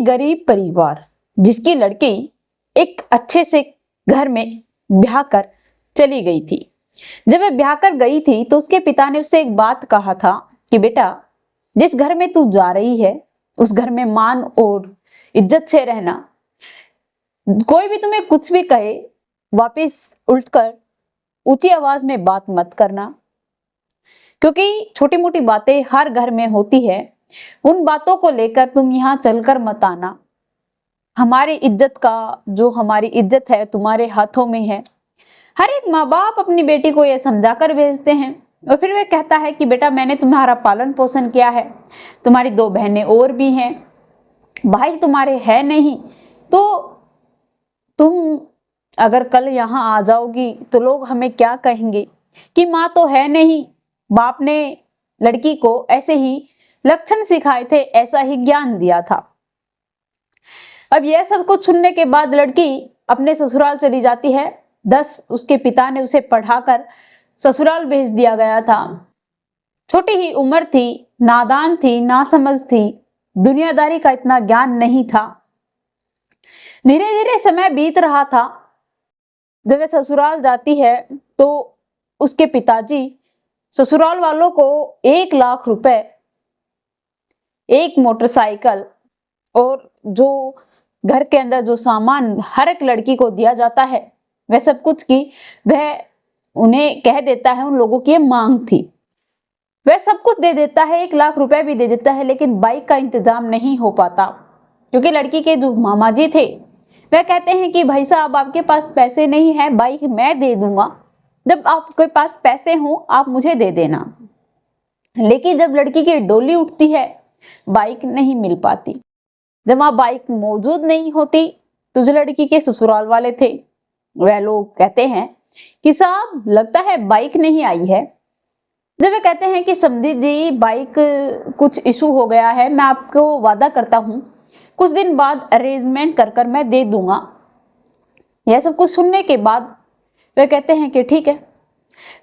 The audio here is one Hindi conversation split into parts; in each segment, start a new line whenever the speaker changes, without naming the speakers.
एक गरीब परिवार जिसकी लड़की एक अच्छे से घर में ब्याह कर चली गई थी। जब वह ब्याह कर गई थी तो उसके पिता ने उससे एक बात कहा था कि बेटा, जिस घर में तू जा रही है उस घर में मान और इज्जत से रहना। कोई भी तुम्हें कुछ भी कहे वापस उल्टकर ऊंची आवाज में बात मत करना, क्योंकि छोटी मोटी बातें हर घर में होती है। उन बातों को लेकर तुम यहाँ चलकर मत आना। हमारी इज्जत है तुम्हारे हाथों में है। हर एक माँ बाप अपनी बेटी को यह समझाकर भेजते हैं और फिर वह कहता है कि बेटा, मैंने तुम्हारा पालन पोषण किया है, तुम्हारी 2 बहनें और भी हैं, भाई तुम्हारे है नहीं, तो तुम अगर कल यहाँ आ जाओगी तो लोग हमें क्या कहेंगे कि माँ तो है नहीं। बाप ने लड़की को ऐसे ही लक्षण सिखाए थे, ऐसा ही ज्ञान दिया था। अब यह सब कुछ सुनने के बाद लड़की अपने ससुराल चली जाती है। 10 उसके पिता ने उसे पढ़ाकर ससुराल भेज दिया गया था। छोटी ही उम्र थी, नादान थी, नासमझ थी, दुनियादारी का इतना ज्ञान नहीं था। धीरे धीरे समय बीत रहा था। जब वह ससुराल जाती है तो उसके पिताजी ससुराल वालों को 1 लाख रुपए, 1 मोटरसाइकिल और जो घर के अंदर जो सामान हर एक लड़की को दिया जाता है वह सब कुछ की वह उन्हें कह देता है। उन लोगों की मांग थी, वह सब कुछ दे देता है, 1 लाख रुपए भी दे देता है, लेकिन बाइक का इंतजाम नहीं हो पाता, क्योंकि लड़की के जो मामा जी थे वह कहते हैं कि भाई साहब, आपके पास पैसे नहीं है, बाइक मैं दे दूंगा, जब आपके पास पैसे हो आप मुझे दे देना। लेकिन जब लड़की की डोली उठती है बाइक नहीं मिल पाती। जब वहां बाइक मौजूद नहीं होती तो जो लड़की के ससुराल वाले थे वह लोग कहते हैं कि साहब, लगता है बाइक नहीं आई है। जब वे कहते हैं कि समझी जी, बाइक कुछ इशू हो गया है, मैं आपको वादा करता हूं कुछ दिन बाद अरेंजमेंट कर मैं दे दूंगा। यह सब कुछ सुनने के बाद वे कहते हैं कि ठीक है।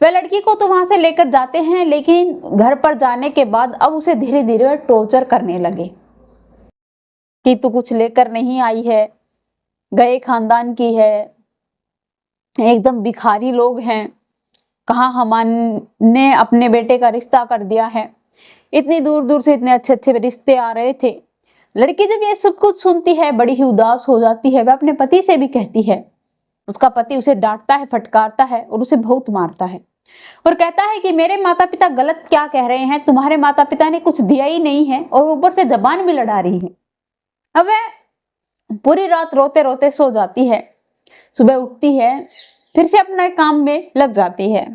वह लड़की को तो वहां से लेकर जाते हैं, लेकिन घर पर जाने के बाद अब उसे धीरे धीरे टॉर्चर करने लगे कि तू कुछ लेकर नहीं आई है, गए खानदान की है, एकदम भिखारी लोग हैं, कहाँ हमने अपने बेटे का रिश्ता कर दिया है, इतनी दूर दूर से इतने अच्छे अच्छे रिश्ते आ रहे थे। लड़की जब ये सब कुछ सुनती है बड़ी ही उदास हो जाती है। वह अपने पति से भी कहती है। उसका पति उसे डांटता है, फटकारता है और उसे बहुत मारता है और कहता है कि मेरे माता पिता गलत क्या कह रहे हैं, तुम्हारे माता पिता ने कुछ दिया ही नहीं है और ऊपर से जबान भी लड़ा रही है। अब वह पूरी रात रोते रोते सो जाती है। सुबह उठती है, फिर से अपने काम में लग जाती है।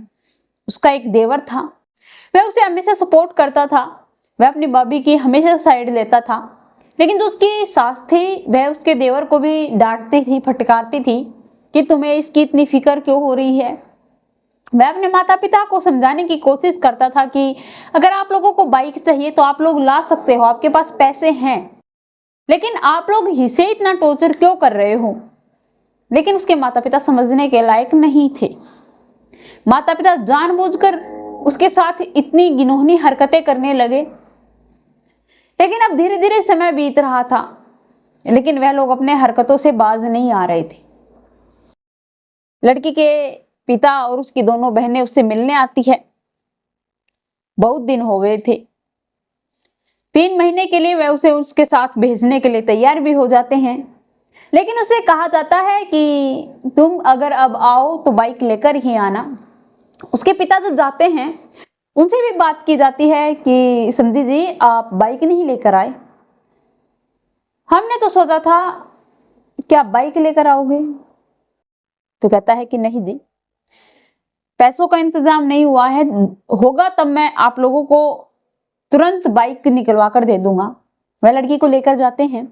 उसका एक देवर था, वह उसे हमेशा सपोर्ट करता था, वह अपनी भाभी की हमेशा साइड लेता था। लेकिन जो उसकी सास थी वह उसके देवर को भी डांटती थी, फटकारती थी कि तुम्हें इसकी इतनी फिक्र क्यों हो रही है। वह अपने माता पिता को समझाने की कोशिश करता था कि अगर आप लोगों को बाइक चाहिए तो आप लोग ला सकते हो, आपके पास पैसे हैं, लेकिन आप लोग इसे इतना टॉर्चर क्यों कर रहे हो। लेकिन उसके माता पिता समझने के लायक नहीं थे। माता पिता जानबूझकर उसके साथ इतनी घिनौनी हरकतें करने लगे। लेकिन अब धीरे धीरे समय बीत रहा था, लेकिन वह लोग अपने हरकतों से बाज नहीं आ रहे थे। लड़की के पिता और उसकी दोनों बहनें उससे मिलने आती है। बहुत दिन हो गए थे। 3 महीने के लिए वह उसे उसके साथ भेजने के लिए तैयार भी हो जाते हैं, लेकिन उसे कहा जाता है कि तुम अगर अब आओ तो बाइक लेकर ही आना। उसके पिता जब जाते हैं उनसे भी बात की जाती है कि समझी जी, आप बाइक नहीं लेकर आए, हमने तो सोचा था कि आप बाइक लेकर आओगे। तो कहता है कि नहीं जी, पैसों का इंतजाम नहीं हुआ है, होगा तब मैं आप लोगों को तुरंत बाइक निकलवा कर दे दूंगा। वह लड़की को लेकर जाते हैं।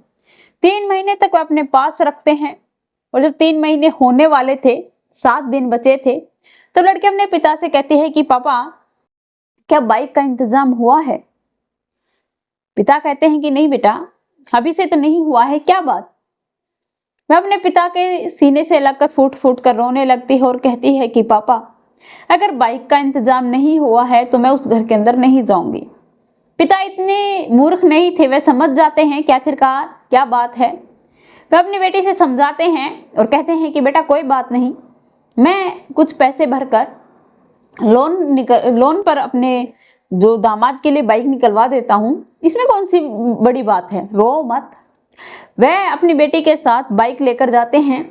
3 महीने तक वह अपने पास रखते हैं और जब 3 महीने होने वाले थे, 7 दिन बचे थे, तो लड़की अपने पिता से कहती है कि पापा, क्या बाइक का इंतजाम हुआ है। पिता कहते हैं कि नहीं बेटा, अभी से तो नहीं हुआ है, क्या बात। वह अपने पिता के सीने से लगकर फूट फूट कर रोने लगती है और कहती है कि पापा, अगर बाइक का इंतजाम नहीं हुआ है तो मैं उस घर के अंदर नहीं जाऊंगी। पिता इतने मूर्ख नहीं थे, वह समझ जाते हैं कि आखिरकार क्या बात है। वह अपनी बेटी से समझाते हैं और कहते हैं कि बेटा कोई बात नहीं, मैं कुछ पैसे भरकर लोन पर अपने जो दामाद के लिए बाइक निकलवा देता हूँ, इसमें कौन सी बड़ी बात है, रो मत। वह अपनी बेटी के साथ बाइक लेकर जाते हैं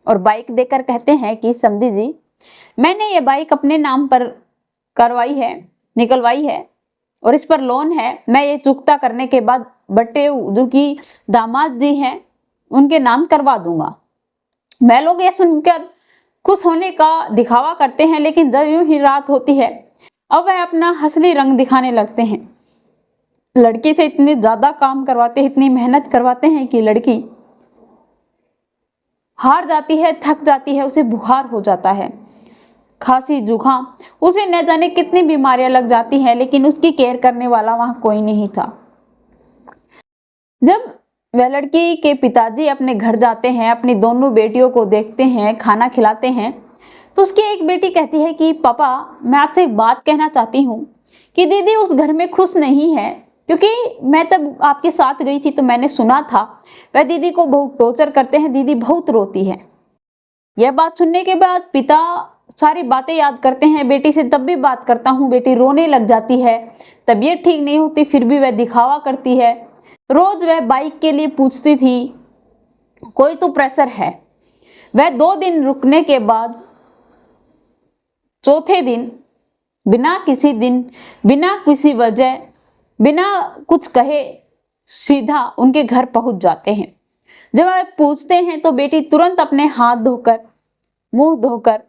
और बाइक देकर कहते हैं कि समधी जी, मैंने ये बाइक अपने नाम पर निकलवाई है और इस पर लोन है। मैं ये चुकता करने के बाद बटे जो कि दामाद जी हैं उनके नाम करवा दूंगा। वह लोग ये सुनकर खुश होने का दिखावा करते हैं, लेकिन जब यूं ही रात होती है अब वह अपना असली रंग दिखाने लगते हैं। लड़की से इतने ज्यादा काम करवाते हैं, इतनी मेहनत करवाते हैं कि लड़की हार जाती है, थक जाती है, उसे बुखार हो जाता है, खांसी जुकाम, उसे न जाने कितनी बीमारियां लग जाती हैं, लेकिन उसकी केयर करने वाला वहां कोई नहीं था। जब वह लड़की के पिताजी अपने घर जाते हैं, अपनी दोनों बेटियों को देखते हैं, खाना खिलाते हैं, तो उसकी एक बेटी कहती है कि पापा, मैं आपसे एक बात कहना चाहती हूँ कि दीदी उस घर में खुश नहीं है, क्योंकि मैं तब आपके साथ गई थी तो मैंने सुना था वह दीदी को बहुत टॉर्चर करते हैं, दीदी बहुत रोती है। यह बात सुनने के बाद पिता सारी बातें याद करते हैं, बेटी से तब भी बात करता हूँ, बेटी रोने लग जाती है, तबीयत ठीक नहीं होती फिर भी वह दिखावा करती है। रोज वह बाइक के लिए पूछती थी, कोई तो प्रेशर है। वह 2 दिन रुकने के बाद चौथे दिन बिना किसी वजह, बिना कुछ कहे सीधा उनके घर पहुंच जाते हैं। जब वह पूछते हैं तो बेटी तुरंत अपने हाथ धोकर, मुंह धोकर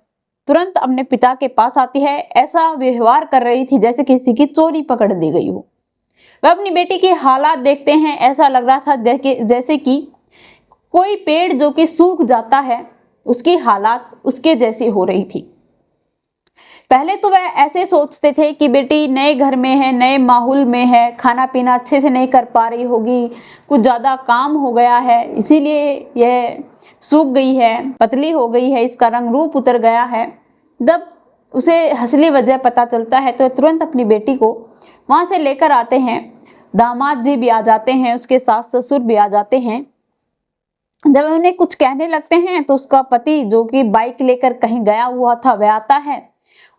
तुरंत अपने पिता के पास आती है। ऐसा व्यवहार कर रही थी जैसे किसी की चोरी पकड़ दी गई हो। वह अपनी बेटी के हालात देखते हैं, ऐसा लग रहा था जैसे कि कोई पेड़ जो कि सूख जाता है, उसकी हालात उसके जैसी हो रही थी। पहले तो वह ऐसे सोचते थे कि बेटी नए घर में है, नए माहौल में है, खाना पीना अच्छे से नहीं कर पा रही होगी, कुछ ज़्यादा काम हो गया है, इसीलिए यह सूख गई है, पतली हो गई है, इसका रंग रूप उतर गया है। जब उसे असली वजह पता चलता है तो तुरंत अपनी बेटी को वहाँ से लेकर आते हैं। दामाद जी भी आ जाते हैं, उसके सास ससुर भी आ जाते हैं। जब उन्हें कुछ कहने लगते हैं तो उसका पति जो कि बाइक लेकर कहीं गया हुआ था वह आता है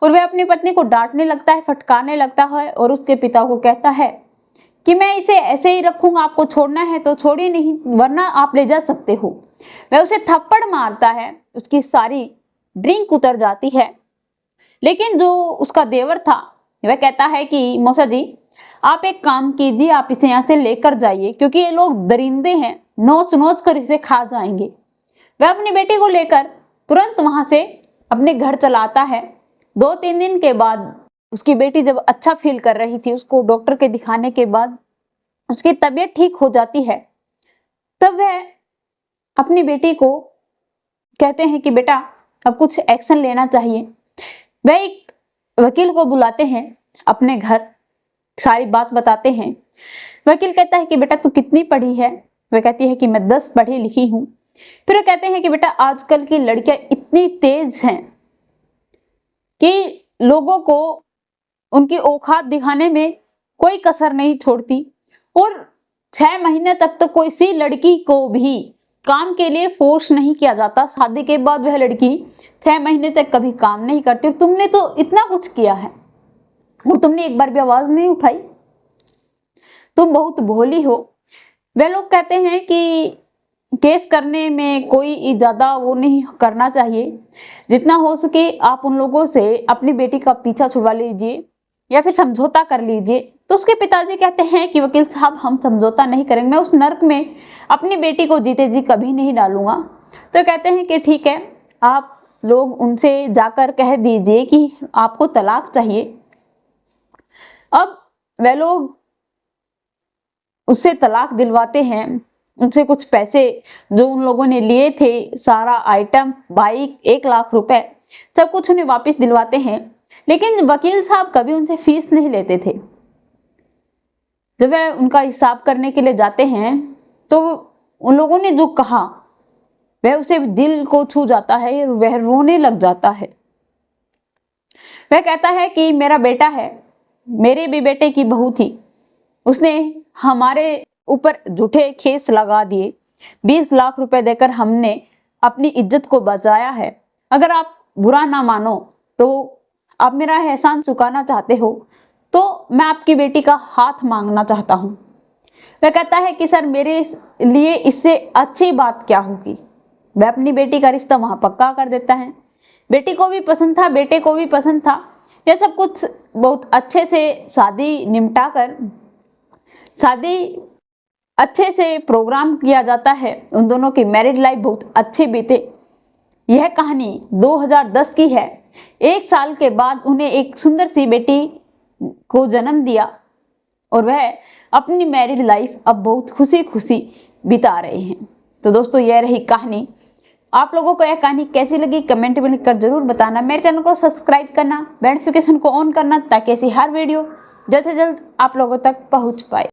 और वह अपनी पत्नी को डांटने लगता है, फटकारने लगता है और उसके पिता को कहता है कि मैं इसे ऐसे ही रखूंगा, आपको छोड़ना है तो छोड़िए, नहीं वरना आप ले जा सकते हो। वह उसे थप्पड़ मारता है, उसकी सारी ड्रिंक उतर जाती है। लेकिन जो उसका देवर था वह कहता है कि मौसा जी आप एक काम कीजिए, आप इसे यहाँ से लेकर जाइए, क्योंकि ये लोग दरिंदे हैं, नोच नोच कर इसे खा जाएंगे। वह अपनी बेटी को लेकर तुरंत वहां से अपने घर चला आता है। 2-3 दिन के बाद उसकी बेटी जब अच्छा फील कर रही थी, उसको डॉक्टर के दिखाने के बाद उसकी तबीयत ठीक हो जाती है, तब वह अपनी बेटी को कहते हैं कि बेटा अब कुछ एक्शन लेना चाहिए। वह एक वकील को बुलाते हैं अपने घर, सारी बात बताते हैं। वकील कहता है कि बेटा तू कितनी पढ़ी है? वह कहती है कि मैं 10 पढ़ी लिखी हूं। फिर वो कहते हैं कि बेटा आजकल की लड़कियां इतनी तेज हैं कि लोगों को उनकी औकात दिखाने में कोई कसर नहीं छोड़ती, और 6 महीने तक तो कोई सी लड़की को भी काम के लिए फोर्स नहीं किया जाता। शादी के बाद वह लड़की 6 महीने तक कभी काम नहीं करती, और तुमने तो इतना कुछ किया है और तुमने एक बार भी आवाज नहीं उठाई, तुम बहुत भोली हो। वे लोग कहते हैं कि केस करने में कोई ज्यादा वो नहीं करना चाहिए, जितना हो सके आप उन लोगों से अपनी बेटी का पीछा छुड़वा लीजिए या फिर समझौता कर लीजिए। तो उसके पिताजी कहते हैं कि वकील साहब हम समझौता नहीं करेंगे, मैं उस नर्क में अपनी बेटी को जीते जी कभी नहीं डालूंगा। तो कहते हैं कि ठीक है, आप लोग उनसे जाकर कह दीजिए कि आपको तलाक चाहिए। अब वे लोग उससे तलाक दिलवाते हैं, उनसे कुछ पैसे जो उन लोगों ने लिए थे, सारा आइटम, बाइक, 1 लाख रुपए, सब कुछ उन्हें वापस दिलवाते हैं। लेकिन वकील साहब कभी उनसे फीस नहीं लेते थे। जब वह उनका हिसाब करने के लिए जाते हैं तो उन लोगों ने जो कहा वह उसे दिल को छू जाता है, वह रोने लग जाता है। वह कहता है कि मेरा बेटा है, मेरे भी बेटे की बहू थी, उसने हमारे ऊपर झूठे केस लगा दिए, 20 लाख रुपए देकर हमने अपनी इज्जत को बचाया है। अगर आप बुरा ना मानो तो आप मेरा एहसान चुकाना चाहते हो तो मैं आपकी बेटी का हाथ मांगना चाहता हूँ। वह कहता है कि सर मेरे लिए इससे अच्छी बात क्या होगी। वह अपनी बेटी का रिश्ता वहां पक्का कर देता है। बेटी को भी पसंद था, बेटे को भी पसंद था। यह सब कुछ बहुत अच्छे से शादी निपटा कर, शादी अच्छे से प्रोग्राम किया जाता है। उन दोनों की मैरिड लाइफ बहुत अच्छे बीते। यह कहानी 2010 की है। 1 साल के बाद उन्हें एक सुंदर सी बेटी को जन्म दिया और वह अपनी मैरिड लाइफ अब बहुत खुशी खुशी बिता रहे हैं। तो दोस्तों यह रही कहानी। आप लोगों को यह कहानी कैसी लगी कमेंट में लिखकर जरूर बताना। मेरे चैनल को सब्सक्राइब करना, बेल नोटिफिकेशन को ऑन करना ताकि ऐसी हर वीडियो जल्द से जल्द आप लोगों तक पहुंच पाए।